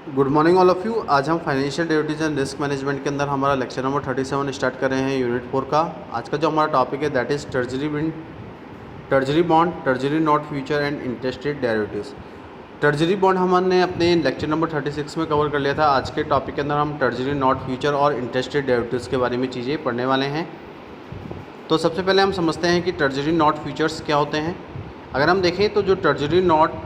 Good morning all of you. आज हम financial derivatives and risk management के अंदर हमारा लेक्चर नंबर 37 स्टार्ट कर रहे हैं यूनिट 4 का। आज का जो हमारा टॉपिक है that is treasury bond, treasury note future and interest rate derivatives. Treasury bond हमने अपने लेक्चर नंबर 36 में कवर कर लिया था। आज के टॉपिक के अंदर हम ट्रेजरी नोट फ्यूचर और इंटरेस्ट रेट डेरिवेटिव्स के बारे में चीज़ें पढ़ने वाले हैं। तो सबसे पहले हम समझते हैं कि ट्रेजरी नोट फ्यूचर्स क्या होते हैं। अगर हम देखें तो जो ट्रेजरी नोट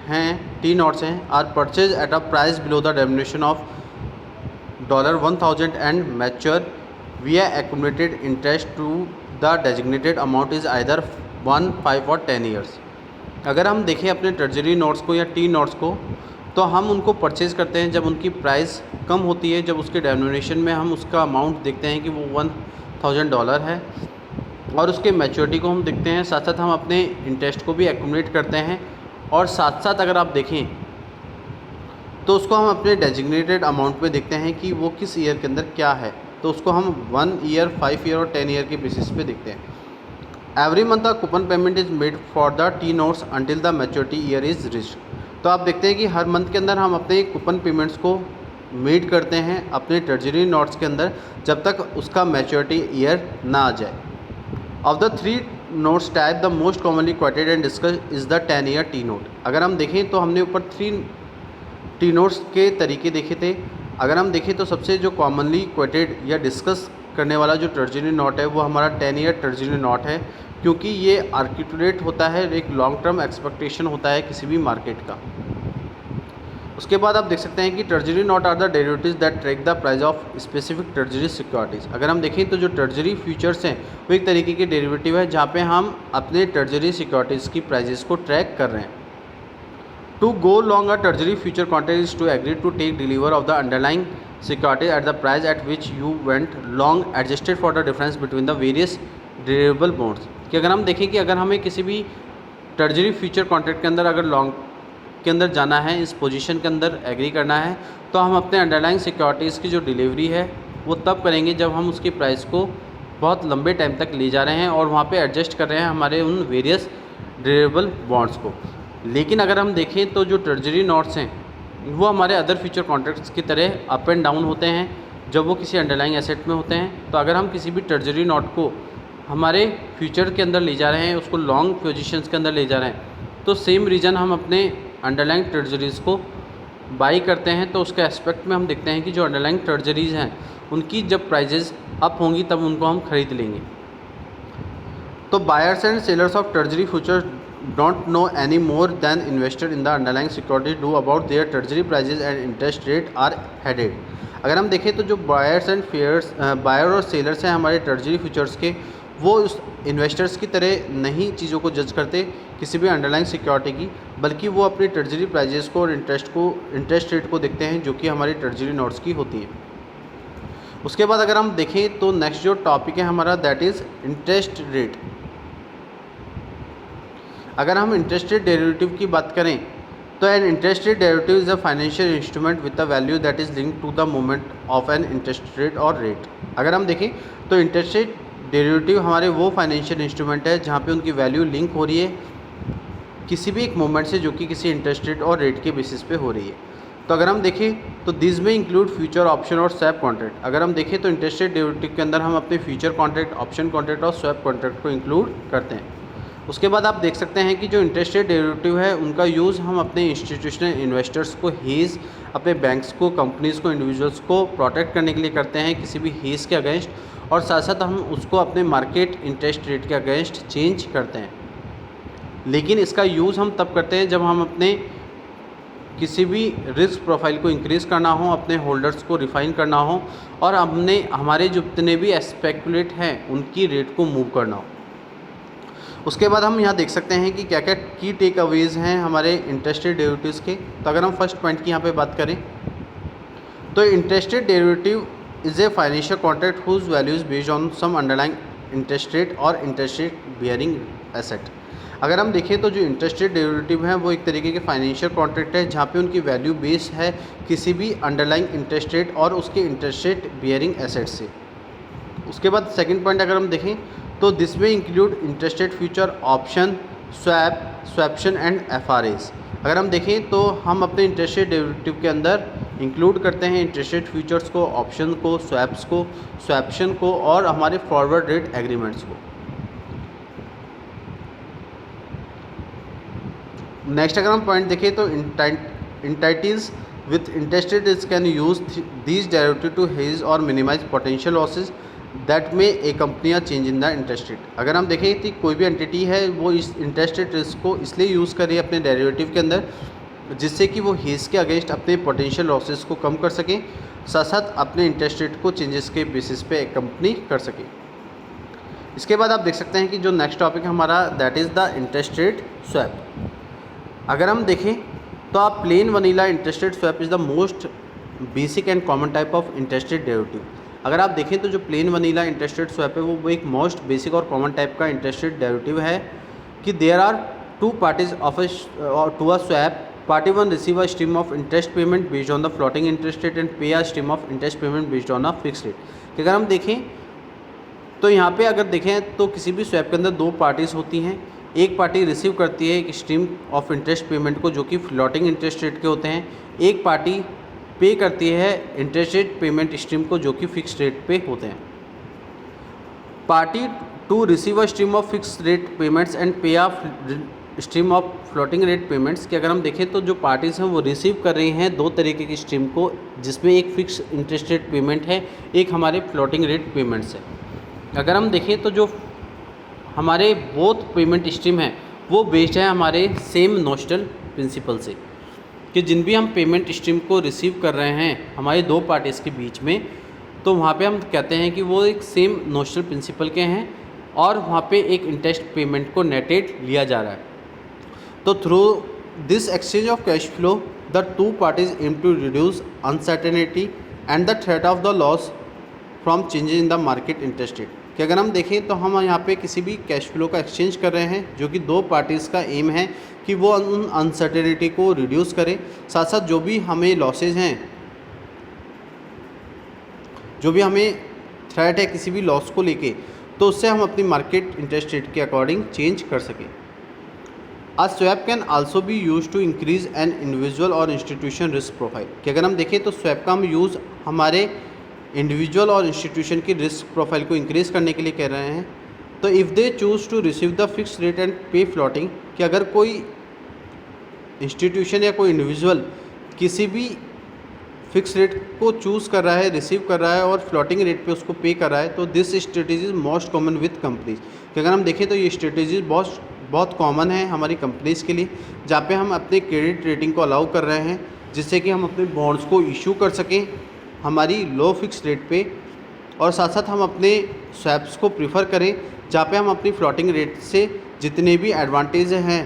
हैं, टी नोट्स हैं, are purchase at a price below the denomination of $1000 and mature via accumulated interest to the designated amount is either 1, 5 और 10 ईयर्स। अगर हम देखें अपने ट्रेजरी नोट्स को या टी नोट्स को, तो हम उनको परचेज़ करते हैं जब उनकी प्राइस कम होती है, जब उसके डेमिनेशन में हम उसका अमाउंट देखते हैं कि वो $1000 है, और उसके मैच्योरिटी को हम देखते हैं। साथ साथ हम अपने इंटरेस्ट को भी एक्यूमुलेट करते हैं, और साथ साथ अगर आप देखें तो उसको हम अपने डेजिग्नेटेड अमाउंट में देखते हैं कि वो किस ईयर के अंदर क्या है। तो उसको हम 1 ईयर, 5 ईयर और 10 ईयर के बेसिस पे देखते हैं। Every month the coupon payment is made for the T notes until the maturity year is reached. तो आप देखते हैं कि हर मंथ के अंदर हम अपने कूपन पेमेंट्स को मेड करते हैं अपने ट्रेजरी नोट्स के अंदर, जब तक उसका मैच्योरिटी ईयर ना आ जाए। Of the 3 notes type the most commonly quoted and discuss is the 10 year T note. अगर हम देखें तो हमने ऊपर 3 टी नोट्स के तरीके देखे थे। अगर हम देखें तो सबसे जो कॉमनली क्वाटेड या डिस्कस करने वाला जो ट्रेजरी नोट है वो हमारा 10 ईयर ट्रेजरी नोट है, क्योंकि ये आर्टिकुलेट होता है, एक लॉन्ग टर्म एक्सपेक्टेशन होता है किसी भी मार्केट का। उसके बाद आप देख सकते हैं कि treasury note are the derivatives that track the price of specific treasury securities. अगर हम देखें तो जो ट्रेजरी फ्यूचर्स हैं वो एक तरीके के डेरिवेटिव है जहाँ पे हम अपने ट्रेजरी सिक्योरिटीज़ की प्राइजेस को ट्रैक कर रहे हैं। To go long a treasury future contract is to agree to take deliver of the underlying security at the price at which you went long adjusted for the difference between the various deliverable bonds. कि अगर हम देखें कि अगर हमें किसी भी treasury future contract के अंदर अगर लॉन्ग के अंदर जाना है, इस पोजीशन के अंदर एग्री करना है, तो हम अपने अंडरलाइंग सिक्योरिटीज़ की जो डिलीवरी है वो तब करेंगे जब हम उसकी प्राइस को बहुत लंबे टाइम तक ले जा रहे हैं और वहाँ पे एडजस्ट कर रहे हैं हमारे उन वेरियस डिलीवरेबल बॉन्ड्स को। लेकिन अगर हम देखें तो जो ट्रेजरी नोट्स हैं वो हमारे अदर फ्यूचर कॉन्ट्रैक्ट्स की तरह अप एंड डाउन होते हैं जब वो किसी अंडरलाइंग एसेट में होते हैं। तो अगर हम किसी भी ट्रेजरी नोट को हमारे फ्यूचर के अंदर ले जा रहे हैं, उसको लॉन्ग पोजीशंस के अंदर ले जा रहे हैं, तो सेम रीज़न हम अपने अंडरलाइंग ट्रेजरीज़ को बाई करते हैं। तो उसके एस्पेक्ट में हम देखते हैं कि जो अंडरलाइंग ट्रेजरीज़ हैं उनकी जब प्राइजेज़ अप होंगी तब उनको हम खरीद लेंगे। तो buyers and sellers of treasury futures don't know any more than investor in the underlying security do about their treasury prices and interest rate are headed. अगर हम देखें तो जो बायर और सेलर्स हैं हमारे ट्रेजरी फ्यूचर्स के, वो उस इन्वेस्टर्स की तरह नहीं चीज़ों को जज करते किसी भी अंडरलाइंग सिक्योरिटी की, बल्कि वो अपनी ट्रेजरी प्राइजेस को और इंटरेस्ट रेट को देखते हैं जो कि हमारी ट्रेजरी नोट्स की होती हैं। उसके बाद अगर हम देखें तो नेक्स्ट जो टॉपिक है हमारा दैट इज़ इंटरेस्ट रेट। अगर हम इंटरेस्ट रेट डेरिवेटिव की बात करें तो an interest rate derivative is a financial instrument with the value that is linked to the movement of an interest rate और रेट। अगर हम देखें तो इंटरेस्ट रेट डेरिवेटिव हमारे वो फाइनेंशियल इंस्ट्रूमेंट है जहाँ पे उनकी वैल्यू लिंक हो रही है किसी भी एक मूवमेंट से जो कि किसी इंटरेस्ट रेट और रेट के बेसिस पे हो रही है। तो अगर हम देखें तो दिस में इंक्लूड फ्यूचर, ऑप्शन और स्वैप कॉन्ट्रैक्ट। अगर हम देखें तो इंटरेस्ट रेट डेरिवेटिव के अंदर हम अपने फ्यूचर कॉन्ट्रैक्ट, ऑप्शन कॉन्ट्रैक्ट और स्वैप कॉन्ट्रैक्ट को इंक्लूड करते हैं। उसके बाद आप देख सकते हैं कि जो इंटरेस्ट रेट डेरिवेटिव है उनका यूज़ हम अपने इंस्टीट्यूशनल इन्वेस्टर्स को हेज, अपने बैंक्स को, कंपनीज़ को, इंडिविजुअल्स को प्रोटेक्ट करने के लिए करते हैं किसी भी हेज के अगेंस्ट, और साथ साथ हम उसको अपने मार्केट इंटरेस्ट रेट के अगेंस्ट चेंज करते हैं। लेकिन इसका यूज़ हम तब करते हैं जब हम अपने किसी भी रिस्क प्रोफाइल को इंक्रीज़ करना हो, अपने होल्डर्स को रिफाइन करना हो, और हमने हमारे जितने भी स्पेकुलेट हैं उनकी रेट को मूव करना हो। उसके बाद हम यहाँ देख सकते हैं कि क्या क्या की टेक अवेज़ हैं हमारे इंटरेस्ट रेट डेरिवेटिव्स के। तो अगर हम फर्स्ट पॉइंट की यहाँ पे बात करें तो interest rate derivative is a financial contract whose value is based on some underlying interest rate और इंटरेस्ट रेट बियरिंग एसेट। अगर हम देखें तो जो इंटरेस्ट रेट डेरिवेटिव है वो एक तरीके के फाइनेंशियल कॉन्ट्रैक्ट है जहाँ पे उनकी वैल्यू बेस है किसी भी अंडरलाइंग इंटरेस्ट रेट और उसके इंटरेस्ट रेट बियरिंग एसेट से। उसके बाद सेकंड पॉइंट अगर हम देखें तो दिस में include interest rate future, option, swaption and FRAs। अगर हम देखें तो हम अपने इंटरेस्ट रेट डेरिवेटिव के अंदर इंक्लूड करते हैं इंटरेस्ट रेट फ्यूचर्स को, ऑप्शन को, स्वैप्स को, स्वैप्शन को और हमारे फॉरवर्ड रेट एग्रीमेंट्स को। नेक्स्ट अगर हम पॉइंट देखें तो entities with interest rate can use these derivative to hedge और मिनिमाइज पोटेंशियल लॉसेज दैट में ए कंपनी या change in the interest rate. अगर हम देखें कि कोई भी एंटिटी है वो इस इंटरेस्ट रेट रिस्क को इसलिए यूज़ कर रही है अपने डेरिवेटिव के अंदर जिससे कि वो हेज के अगेंस्ट अपने पोटेंशियल लॉसेस को कम कर सकें, साथ साथ अपने इंटरेस्ट रेट को चेंजेस के बेसिस पे एक कंपनी कर सके। इसके बाद आप देख सकते हैं कि जो नेक्स्ट टॉपिक है हमारा that is the interest rate swap. अगर हम देखें तो आप plain vanilla interest rate swap is the most basic and common type of interest rate derivative. अगर आप देखें तो जो plain vanilla interest rate swap है वो एक मोस्ट बेसिक और कॉमन टाइप का इंटरेस्ट रेट डेरिवेटिव है कि there are two parties of to a swap. Party one receive a stream of interest payment based on the floating interest rate and pay a stream of interest payment based on a fix rate. कि अगर हम देखें तो यहाँ पे अगर देखें तो किसी भी स्वैप के अंदर दो पार्टीज़ होती हैं। एक पार्टी रिसीव करती है एक स्ट्रीम ऑफ इंटरेस्ट पेमेंट को जो कि फ्लोटिंग इंटरेस्ट रेट के होते हैं, एक पार्टी पे करती है इंटरेस्ट रेट पेमेंट स्ट्रीम को जो कि फिक्स रेट पे होते हैं। Party to receive a stream of fix rate payments and pay off stream of floating rate payments. कि अगर हम देखें तो जो पार्टीज़ हैं वो रिसीव कर रही हैं दो तरीके की स्ट्रीम को जिसमें एक फिक्स इंटरेस्ट रेट पेमेंट है, एक हमारे फ्लोटिंग रेट पेमेंट्स है। अगर हम देखें तो जो हमारे बोथ पेमेंट स्ट्रीम है वो बेस्ड है हमारे सेम नोशनल प्रिंसिपल से कि जिन भी हम पेमेंट स्ट्रीम को रिसीव कर रहे हैं हमारी दो पार्टीज़ के बीच में, तो वहाँ पे हम कहते हैं कि वो एक सेम नोशनल प्रिंसिपल के हैं और वहाँ पे एक इंटरेस्ट पेमेंट को नेटेड लिया जा रहा है। तो through this exchange of cash flow the two parties aim to reduce uncertainty and the threat of the loss from changes in the market interest rate. कि अगर हम देखें तो हम यहाँ पे किसी भी कैश फ्लो का एक्सचेंज कर रहे हैं जो कि दो पार्टीज़ का एम है कि वो उन अनसर्टेनिटी को रिड्यूस करें, साथ साथ जो भी हमें लॉसेज हैं, जो भी हमें थ्रेट है किसी भी लॉस को लेके, तो उससे हम अपनी मार्केट इंटरेस्ट रेट के अकॉर्डिंग चेंज कर सकें। A swap can also be use to increase an individual और इंस्टीट्यूशन रिस्क प्रोफाइल। कि अगर हम देखें तो स्वैप का हम यूज़ हमारे इंडिविजुअल और इंस्टीट्यूशन की रिस्क प्रोफाइल को इंक्रीज़ करने के लिए कर रहे हैं। तो if they choose to receive the fix rate and pay floating, कि अगर कोई इंस्टीट्यूशन या कोई इंडिविजुअल किसी भी फिक्स रेट को चूज़ कर रहा है, रिसीव कर रहा है और फ्लोटिंग रेट पे उसको पे कर रहा है, तो this strategy most common with companies. कि अगर हम देखें तो ये स्ट्रेटेजी बहुत कॉमन है हमारी कंपनीज़ के लिए, जहाँ पे हम अपने क्रेडिट रेटिंग को अलाउ कर रहे हैं जिससे कि हम अपने बॉन्ड्स को इशू कर सकें हमारी लो फिक्स रेट पे, और साथ साथ हम अपने स्वैप्स को प्रीफर करें जहाँ पे हम अपनी फ्लोटिंग रेट से जितने भी एडवांटेज हैं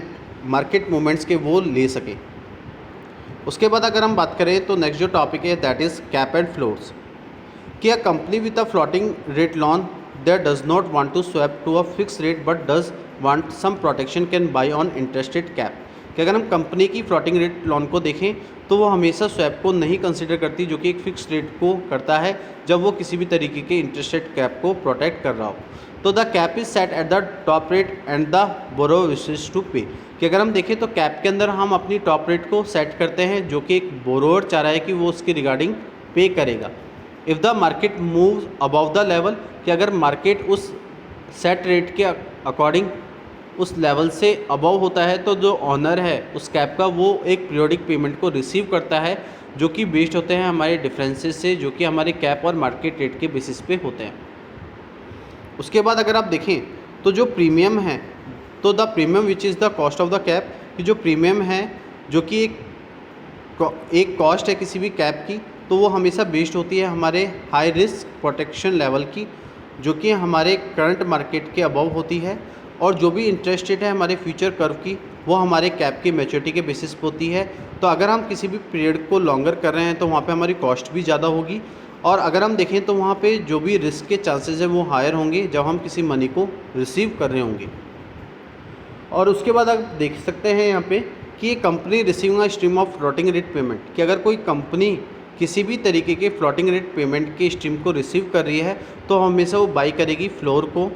मार्केट मूवमेंट्स के वो ले सकें। उसके बाद अगर हम बात करें तो नेक्स्ट जो टॉपिक है that is cap and floors. कि a company with a floating rate loan that does not want to swap to a fix rate but does want some protection can buy on interest rate cap. कि अगर हम company की floating rate loan को देखें तो वो हमेशा swap को नहीं कंसिडर करती जो कि एक फिक्स रेट को करता है जब वो किसी भी तरीके के इंटरेस्ट रेट कैप को प्रोटेक्ट कर रहा हो। तो the cap is set at the top rate and the borrower wishes to pay. कि अगर हम देखें तो कैप के अंदर हम अपनी टॉप रेट को सेट करते हैं जो कि एक बोरोवर चाह रहा है कि वो उसके रिगार्डिंग पे करेगा। If the market move above the level, कि अगर मार्केट उस सेट रेट के अकॉर्डिंग उस लेवल से अबव होता है तो जो ऑनर है उस कैप का वो एक पीरियोडिक पेमेंट को रिसीव करता है जो कि बेस्ड होते हैं हमारे डिफरेंसेस से जो कि हमारे कैप और मार्केट रेट के बेसिस पे होते हैं। उसके बाद अगर आप देखें तो जो प्रीमियम है तो the premium which is the cost of the cap, कि जो प्रीमियम है जो कि एक कॉस्ट है किसी भी कैप की, तो वो हमेशा बेस्ड होती है हमारे हाई रिस्क प्रोटेक्शन लेवल की जो कि हमारे करंट मार्केट के अबव होती है, और जो भी इंटरेस्ट रेट है हमारे फ्यूचर कर्व की वो हमारे कैप की मैच्योरिटी के बेसिस पे होती है। तो अगर हम किसी भी पीरियड को लॉन्गर कर रहे हैं तो वहाँ पे हमारी कॉस्ट भी ज़्यादा होगी, और अगर हम देखें तो वहाँ पे जो भी रिस्क के चांसेस हैं वो हायर होंगे जब हम किसी मनी को रिसीव कर रहे होंगे। और उसके बाद आप देख सकते हैं यहाँ पे कि company receiving a stream of floating rate payment, कि अगर कोई कंपनी किसी भी तरीके के फ्लोटिंग रेट पेमेंट की स्ट्रीम को रिसीव कर रही है तो हमेशा वो बाई करेगी फ्लोर को,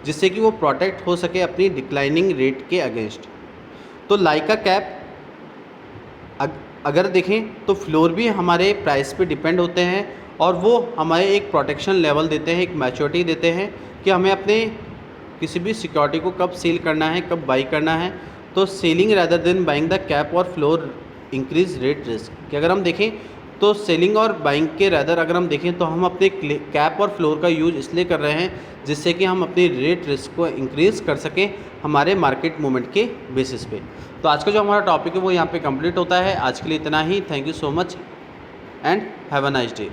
जिससे कि वो प्रोटेक्ट हो सके अपनी डिक्लाइनिंग रेट के अगेंस्ट। तो लाइक अ कैप अगर देखें तो फ्लोर भी हमारे प्राइस पे डिपेंड होते हैं और वो हमें एक प्रोटेक्शन लेवल देते हैं, एक मैच्योरिटी देते हैं कि हमें अपने किसी भी सिक्योरिटी को कब सेल करना है, कब बाई करना है। तो selling rather than buying the cap और फ्लोर इंक्रीज रेट रिस्क, कि अगर हम देखें तो सेलिंग और बाइंग के रैदर अगर हम देखें तो हम अपने कैप और फ्लोर का यूज इसलिए कर रहे हैं जिससे कि हम अपनी रेट रिस्क को इंक्रीज़ कर सकें हमारे मार्केट मूवमेंट के बेसिस पे। तो आज का जो हमारा टॉपिक है वो यहाँ पे कंप्लीट होता है। आज के लिए इतना ही। Thank you so much and have a nice day.